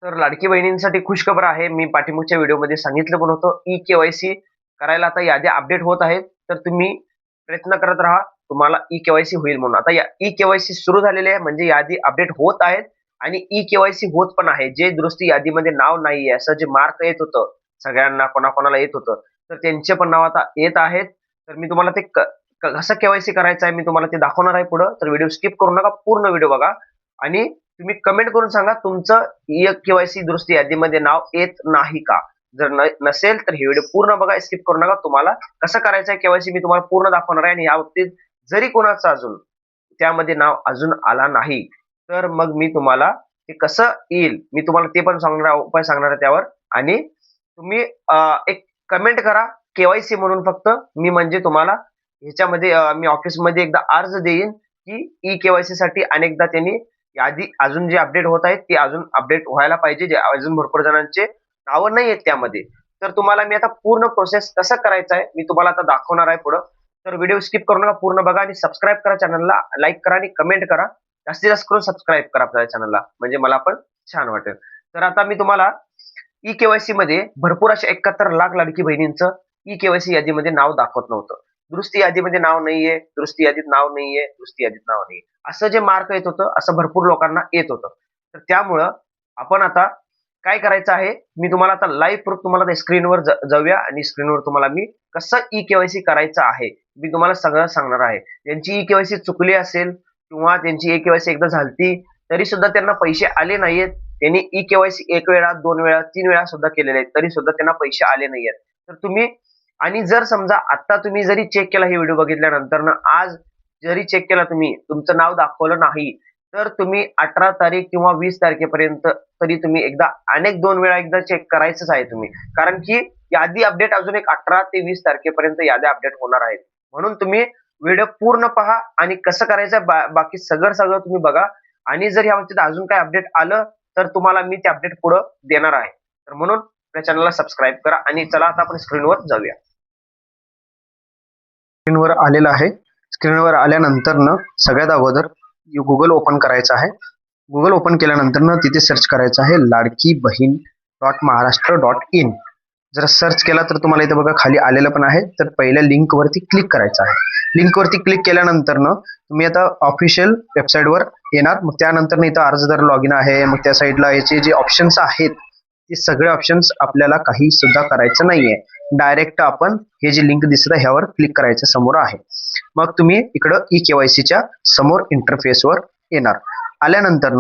तर लाडकी बहिणींसाठी खुशखबर आहे. मी पाठीमागच्या व्हिडिओमध्ये सांगितलं पण होतं, ई-के-वाय-सी करायला आता याद्या अपडेट होत आहेत. तर तुम्ही प्रयत्न करत राहा. तुम्हाला ई-के-वाय-सी होईल म्हणून. आता या ई-के-वाय-सी सुरू झालेली आहे म्हणजे यादी अपडेट होत आहेत आणि ई-के-वाय-सी होत पण आहे. जे दुरुस्ती यादीमध्ये नाव नाहीये असं जे मार्क येत होतं, सगळ्यांना कोणाकोणाला येत होतं, तर त्यांचे पण नाव आता येत आहेत. तर मी तुम्हाला ते कसं के-वाय-सी करायचं आहे मी तुम्हाला ते दाखवणार आहे पुढं. तर व्हिडिओ स्किप करू नका. पूर्ण व्हिडिओ बघा आणि तुम्ही कमेंट करून सांगा तुमचं के-वाय-सी दुरुस्ती यादीमध्ये नाव येत नाही का? जर नसेल तर हे व्हिडिओ पूर्ण बघा, स्किप करू नका. तुम्हाला कसं करायचं आहे के-वाय-सी मी तुम्हाला पूर्ण दाखवणार आहे आणि या बाबतीत जरी कोणाचं अजून त्यामध्ये नाव अजून आला नाही, तर मग मी तुम्हाला ते कसं येईल, मी तुम्हाला ते पण सांगणार उपाय सांगणार आहे त्यावर आणि तुम्ही एक कमेंट करा के-वाय-सी म्हणून फक्त. मी म्हणजे तुम्हाला ह्याच्यामध्ये मी ऑफिसमध्ये एकदा अर्ज देईन, की ई-के-वाय-सी साठी अनेकदा त्यांनी यादी अजून जे अपडेट होत आहेत ते अजून अपडेट व्हायला पाहिजे. जे अजून भरपूर जणांचे नावं नाही आहेत त्यामध्ये. तर तुम्हाला मी आता पूर्ण प्रोसेस कसं करायचं आहे, मी तुम्हाला आता दाखवणार आहे पुढं. तर व्हिडिओ स्किप करू नका, पूर्ण बघा आणि सबस्क्राईब करा चॅनलला, लाईक करा आणि कमेंट करा. जास्तीत जास्त करून सबस्क्राईब करा आपल्या चॅनलला, म्हणजे मला पण छान वाटेल. तर आता मी तुम्हाला ई-के-वाय-सी मध्ये भरपूर अशा 71 लाख लाडकी बहिणींचं ई-के-वाय-सी यादीमध्ये नाव दाखवत नव्हतं. दुरुस्ती यादीमध्ये नाव नाहीये, दुरुस्ती यादीत नाव नाहीये, दुरुस्ती यादीत नाव नाहीये. असं जे मार्क येत होतं, असं भरपूर लोकांना येत होतं. तर त्यामुळं आपण आता काय करायचं आहे, मी तुम्हाला आता लाईव्ह प्रूफ तुम्हाला त्या स्क्रीनवर जाऊया आणि स्क्रीनवर तुम्हाला मी कसं ई-के-वाय-सी करायचं आहे, मी तुम्हाला सगळं सांगणार आहे. ज्यांची ई-के-वाय-सी चुकली असेल किंवा त्यांची ई-के-वाय-सी एकदा झालती, तरी सुद्धा त्यांना पैसे आले नाहीयेत. त्यांनी ई-के-वाय-सी 1 वेळा, 2 वेळा, 3 वेळा सुद्धा केलेले आहेत, तरी सुद्धा त्यांना पैसे आले नाहीयेत. तर तुम्ही आणि जर समजा आता तुम्ही जरी चेक केला हे व्हिडिओ बघितल्यानंतर ना, आज जरी चेक केला तुम्ही, तुमचं नाव दाखवलं नाही, तर तुम्ही 18 तारीख किंवा 20 तारखेपर्यंत तरी तुम्ही एकदा अनेक 2 वेळा एकदा चेक करायचंच आहे तुम्ही. कारण की यादी अपडेट अजून एक 18 ते 20 तारखेपर्यंत याद्या अपडेट होणार आहेत. म्हणून तुम्ही व्हिडिओ पूर्ण पहा आणि कसं करायचं बाकी सगळं तुम्ही बघा आणि जर याबाबतीत अजून काही अपडेट आलं, तर तुम्हाला मी ते अपडेट पुढं देणार आहे. तर म्हणून आपल्या चॅनलला सबस्क्राईब करा आणि चला आता आपण स्क्रीनवर जाऊया. स्क्रीनवर आलेलं आहे. स्क्रीनवर आल्यानंतर सगळ्यात अगोदर गुगल ओपन करायचं आहे. गुगल ओपन केल्यानंतर तिथे सर्च करायचं आहे लाडकी बहीण .महाराष्ट्र.in. जर सर्च केला तर तुम्हाला इथे बघा खाली आलेलं पण आहे. तर पहिल्या लिंक वरती क्लिक करायचं आहे. लिंक वरती क्लिक केल्यानंतर तुम्ही आता ऑफिशियल वेबसाईटवर येणार. मग त्यानंतर इथं अर्जदार लॉग इन आहे. मग त्या साईडला याचे जे ऑप्शन्स आहेत ते सगळे ऑप्शन्स आपल्याला काही सुद्धा करायचं नाहीये. डायरेक्ट आपण हे जे लिंक दिसत आहे ह्यावर क्लिक करायचं समोर आहे. मग तुम्ही इकडं ई-के-वाय-सीच्या समोर इंटरफेसवर येणार. आल्यानंतर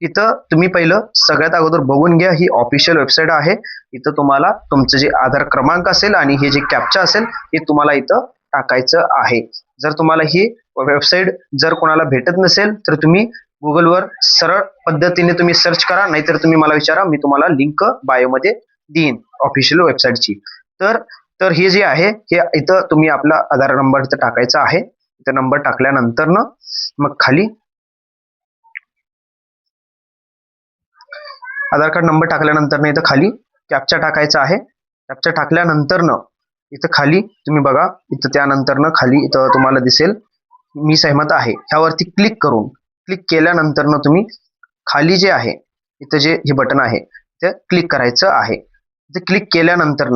इथं तुम्ही पहिलं सगळ्यात अगोदर बघून घ्या, ही ऑफिशियल वेबसाईट आहे. इथं तुम्हाला तुमचं जे आधार क्रमांक असेल आणि हे जे कॅप्चा असेल हे तुम्हाला इथं टाकायचं आहे. जर तुम्हाला ही वेबसाईट जर कोणाला भेटत नसेल तर तुम्ही गुगलवर सरळ पद्धतीने तुम्ही सर्च करा, नाहीतर तुम्ही मला विचारा, मी तुम्हाला लिंक बायोमध्ये देईन ऑफिशियल वेबसाईटची. तर तर हे जे आहे हे इथं तुम्ही आपला आधार नंबर इथं टाकायचा आहे. इथं नंबर टाकल्यानंतर मग खाली आधार कार्ड नंबर टाकल्यानंतर इथं खाली कॅप्चा टाकायचा आहे. कॅप्चा टाकल्यानंतर इथं खाली तुम्ही बघा, इथं त्यानंतर खाली इथं तुम्हाला दिसेल मी सहमत आहे, ह्यावरती क्लिक केल्यानंतर तुम्ही खाली जे आहे इथं जे हे बटन आहे ते क्लिक करायचं आहे. ते क्लिक केल्यानंतर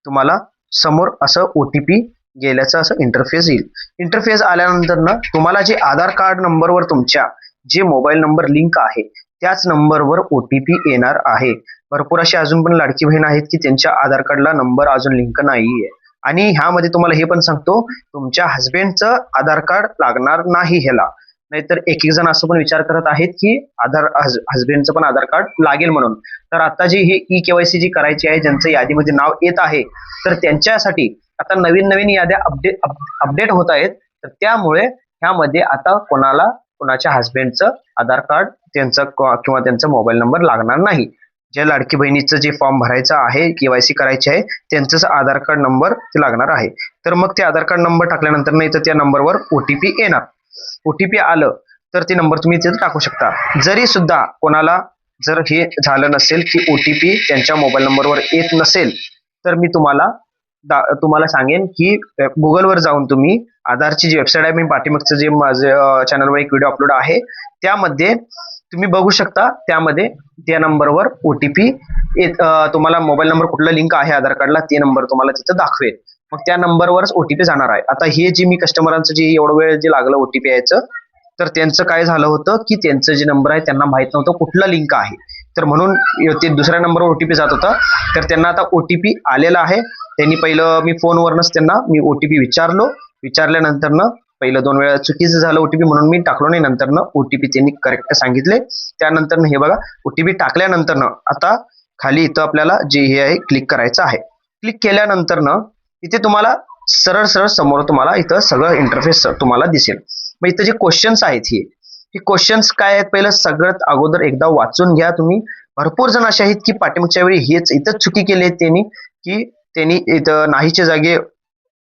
तुम्हाला समोर असं OTP गेल्याचं असं इंटरफेस येईल. इंटरफेस आल्यानंतर तुम्हाला जे आधार कार्ड नंबरवर तुमच्या जे मोबाईल नंबर लिंक आहे त्याच नंबरवर OTP येणार आहे. भरपूर असे अजून पण लाडकी बहीण आहेत की त्यांच्या आधार कार्डला नंबर अजून लिंक नाहीये. आणि ह्यामध्ये तुम्हाला हे पण सांगतो, तुमच्या हस्बंडचं आधार कार्ड लागणार नाही ह्याला. नाहीतर एक जण असं पण विचार करत आहेत की हस्बंडचं पण आधार कार्ड लागेल म्हणून. तर आता जी ही ई-के-वाय-सी जी करायची आहे, ज्यांचं यादीमध्ये नाव येत आहे, तर त्यांच्यासाठी आता नवीन याद्या अपडेट होत आहेत. तर त्यामुळे ह्यामध्ये आता कोणाच्या हस्बंडचं आधार कार्ड त्यांचं किंवा त्यांचा मोबाईल नंबर लागणार नाही. ज्या लाडकी बहिणीचं जे फॉर्म भरायचं आहे, के-वाय-सी करायची आहे, त्यांचंच आधार कार्ड नंबर ते लागणार आहे. तर मग ते आधार कार्ड नंबर टाकल्यानंतर इथं त्या नंबरवर OTP येणार. OTP आलं तर ते नंबर तुम्ही तिथे टाकू शकता. जरी सुद्धा कोणाला जर हे झालं नसेल की OTP त्यांच्या मोबाईल नंबरवर येत नसेल, तर मी तुम्हाला सांगेन की गुगलवर जाऊन तुम्ही आधारची जी वेबसाईट आहे, मी पाठीमागचं जे माझ्या चॅनलवर एक व्हिडिओ अपलोड आहे त्यामध्ये तुम्ही बघू शकता त्यामध्ये त्या नंबरवर ओटीपी तुम्हाला मोबाईल नंबर कुठला लिंक आहे आधार कार्डला ते नंबर तुम्हाला तिथं दाखवेल. मग त्या नंबरवरच ओटीपी जाणार आहे. आता हे जे मी कस्टमरांचं जे एवढं वेळ जे लागलं ओटीपी यायचं, तर त्यांचं काय झालं होतं की त्यांचं जे नंबर आहे त्यांना माहित नव्हतं कुठला लिंक आहे, तर म्हणून ते दुसऱ्या नंबरवर ओटीपी जात होता. तर त्यांना आता ओटीपी आलेला आहे. त्यांनी पहिलं मी फोनवरनच त्यांना मी ओटीपी विचारल्यानंतर पहिलं 2 वेळा चुकीचं झालं ओटीपी म्हणून मी टाकलो नाही. नंतर ओटीपी त्यांनी करेक्ट सांगितले. त्यानंतर हे बघा ओटीपी टाकल्यानंतर आता खाली इथं आपल्याला जे हे आहे क्लिक करायचं आहे. क्लिक केल्यानंतर इथे तुम्हाला सरळ सरळ समोर तुम्हाला इथं सगळं इंटरफेस तुम्हाला दिसेल. मग इथं जे क्वेश्चन्स आहेत हे क्वेश्चन्स काय आहेत पहिलं सगळ्यात अगोदर एकदा वाचून घ्या तुम्ही. भरपूर जण असे आहेत की पाठीमागच्या वेळी हेच इथं चुकी केली आहे त्यांनी, की त्यांनी इथं नाहीचे जागे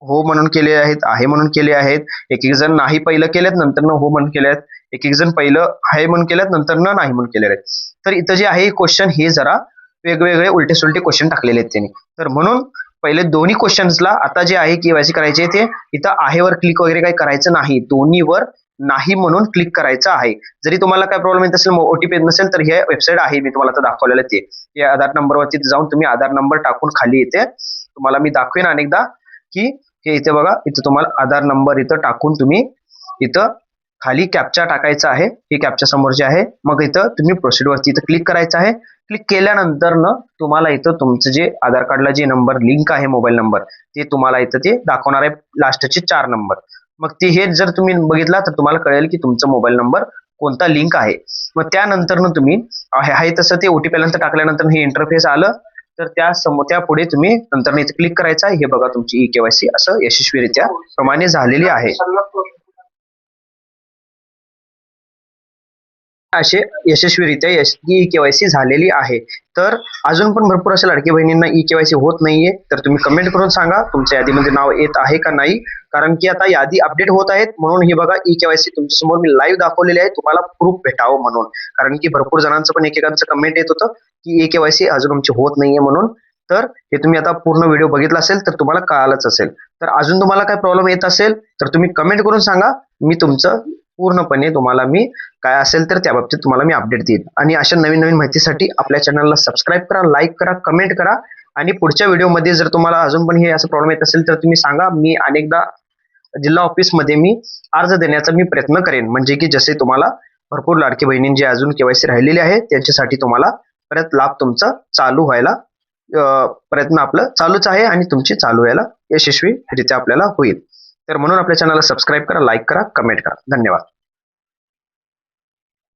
हो म्हणून केले आहेत, आहे म्हणून केले आहेत. एक एक जण नाही पहिलं केलेत नंतर हो म्हणून केले आहेत. एक एक जण पहिलं आहे म्हणून केलेत नंतर नाही म्हणून केले आहेत. तर इथं जे आहे क्वेश्चन हे जरा वेगवेगळे उलटे सुलटे क्वेश्चन टाकलेले आहेत त्यांनी. तर म्हणून पहिले दोन्ही क्वेश्चन्सला आता जे आहे केवायसी करायचे ते इथं आहेवर क्लिक वगैरे काही करायचं नाही, दोन्हीवर नाही म्हणून क्लिक करायचं आहे. जरी तुम्हाला काय प्रॉब्लेम येत असेल ओटीपी येत नसेल तर हे वेबसाईट आहे मी तुम्हाला आता दाखवलेलं ते आधार नंबरवरती जाऊन तुम्ही आधार नंबर टाकून खाली येते तुम्हाला मी दाखवेन अनेकदा की हे इथे बघा इथं तुम्हाला आधार नंबर इथं टाकून तुम्ही इथं खाली कॅप्चा टाकायचा आहे. हे कॅप्चा समोर जे आहे मग इथं तुम्ही प्रोसीडवरती इथं क्लिक करायचं आहे. क्लिक केल्यानंतर तुम्हाला इथं तुमचं जे आधार कार्डला जे नंबर लिंक आहे मोबाईल नंबर ते तुम्हाला इथं ते दाखवणार आहे लास्टचे 4 नंबर. मग ते हे जर तुम्ही बघितला तर तुम्हाला कळेल की तुमचा मोबाईल नंबर कोणता लिंक आहे. मग त्यानंतर तुम्ही आहे तसं ते ओटीपी नंतर टाकल्यानंतर हे इंटरफेस आलं तर त्या पुढे तुम्ही नंतर इथे क्लिक करायचं आहे. हे बघा तुमची केवायसी असं यशस्वीरित्या प्रमाणे झालेली आहे. असे यशस्वीरित्या ई केवायसी झालेली आहे. तर अजून पण भरपूर अशा लाडकी बहिणींना ई केवायसी होत नाहीये तर तुम्ही कमेंट करून सांगा तुमच्या यादीमध्ये नाव येत आहे का नाही. कारण की आता यादी अपडेट होत आहेत म्हणून हे बघा ई केवायसी तुमच्यासमोर मी लाईव्ह दाखवलेली आहे तुम्हाला प्रूफ भेटावं म्हणून. कारण की भरपूर जणांचं पण एकेकांचं कमेंट येत होतं की ई केवायसी अजून आमची होत नाहीये म्हणून. तर हे तुम्ही आता पूर्ण व्हिडिओ बघितला असेल तर तुम्हाला कळालंच असेल. तर अजून तुम्हाला काय प्रॉब्लेम येत असेल तर तुम्ही कमेंट करून सांगा. मी तुमचं पूर्णपणे तुम्हाला मी काय असेल तर त्या बाबतीत तुम्हाला मी अपडेट देईन. आणि अशा नवीन नवीन माहितीसाठी आपल्या चॅनलला सबस्क्राईब करा, लाईक करा, कमेंट करा. आणि पुढच्या व्हिडिओमध्ये जर तुम्हाला अजून पण हे असं प्रॉब्लेम येत असेल तर तुम्ही सांगा. मी अनेकदा जिल्हा ऑफिसमध्ये मी अर्ज देण्याचा मी प्रयत्न करेन. म्हणजे की जसे तुम्हाला भरपूर लाडकी बहिणींची अजून केवायसी राहिलेली आहे त्यांच्यासाठी तुम्हाला परत लाभ तुमचा चालू व्हायला प्रयत्न आपलं चालूच आहे आणि तुमची चालू व्हायला यशस्वीरित्या आपल्याला होईल. तर म्हणून आपल्या चॅनलला सबस्क्राईब करा, लाईक करा, कमेंट करा. धन्यवाद.